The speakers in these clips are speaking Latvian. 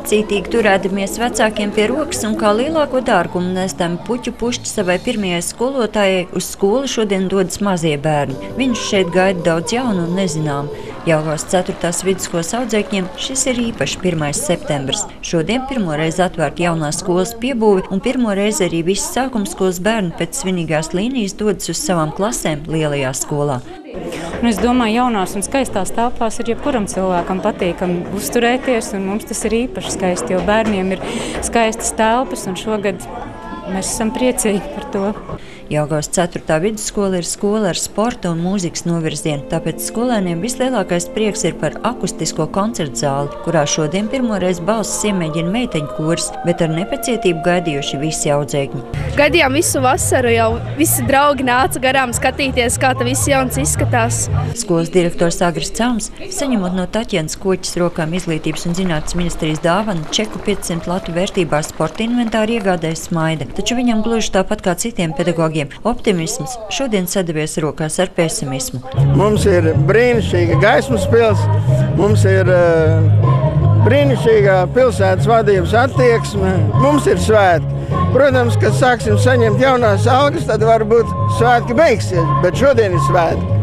Cītīgi turēdamies vecākiem pie rokas un kā lielāko dārgumu nestam puķu pušķi savai pirmajai skolotājai uz skolu šodien dodas mazie bērni. Viņus šeit gaida daudz jaunu un nezinām. Jelgavas 4. vidusskolas audzēkņiem šis ir īpaši 1. septembris. Šodien pirmoreiz atvērt jaunās skolas piebūvi un pirmoreiz arī visi sākumskolas bērni pēc svinīgās līnijas dodas uz savām klasēm lielajā skolā. Es domāju, jaunās un skaistās telpās ir jebkuram cilvēkam patīkami uzturēties, un mums tas ir īpaši skaisti, jo bērniem ir skaistas telpas, un šogad mēs esam priecīgi par to. Jelgavas 4. vidusskola ir skola ar sporta un mūzikas novirzienu, tāpēc skolēniem vislielākais prieks ir par akustisko koncertu zāli, kurā šodien pirmoreiz balsis iemēģina meiteņu kurs, bet ar nepacietību gaidījuši visi audzēkņi. Gaidījām visu vasaru, jau visi draugi nāca garām skatīties, kā tā viss jauns izskatās. Skolas direktors Agris Cauns, saņemot no Taķienas Koķis rokām Izglītības un zinātnes ministrijas dāvanu čeku 500 latu vērtībā sporta inventāru iegādājas smaida, taču viņam gluži tāpat kā citiem pedagogiem optimisms šodien sadavies rokās ar pesimismu. Mums ir brīnišķīga gaismas pils, mums ir brīnišķīgā pilsētas vadības attieksme, mums ir svētki. Protams, kad sāksim saņemt jaunās algas, tad varbūt svētki beigsies, bet šodien ir svētki.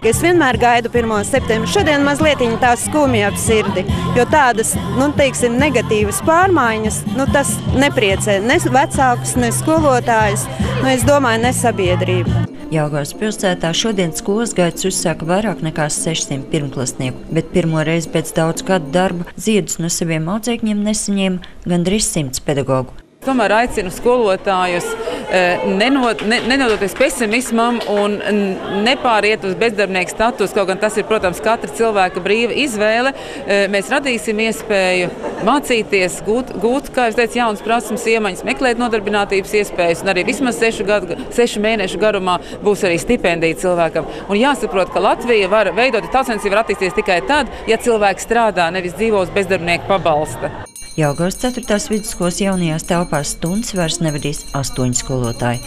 Es vienmēr gaidu 1. septembri. Šodien mazliet tā skumja ap sirdi, jo tādas, negatīvas pārmaiņas, tas nepriecē ne vecākus, ne skolotājus, es domāju, ne sabiedrību. Jelgavas pilsētā šodien skolas gaitas uzsāka vairāk nekā 600 pirmklasnieku, bet pirmo reizi pēc daudz gadu darba ziedus no saviem audzēkņiem nesaņēma gandrīz 100 pedagogu. Tomēr aicinu skolotājus nenodoties pesimismam un nepāriet uz bezdarbnieku status, kaut gan tas ir, protams, katra cilvēka brīva izvēle. Mēs radīsim iespēju mācīties, gūt, kā es teicu, jaunas prasmes, iemaņas, meklēt nodarbinātības iespējas, un arī vismaz 6 mēnešu garumā būs arī stipendija cilvēkam. Un jāsaprot, ka Latvija var veidot, tautsainicība var attīstīties tikai tad, ja cilvēks strādā, nevis dzīvo uz bezdarbnieku pabalsta. Jelgavas 4. vidusskolas jaunajās telpās stundas vairs nevadīs 8 skolotāji.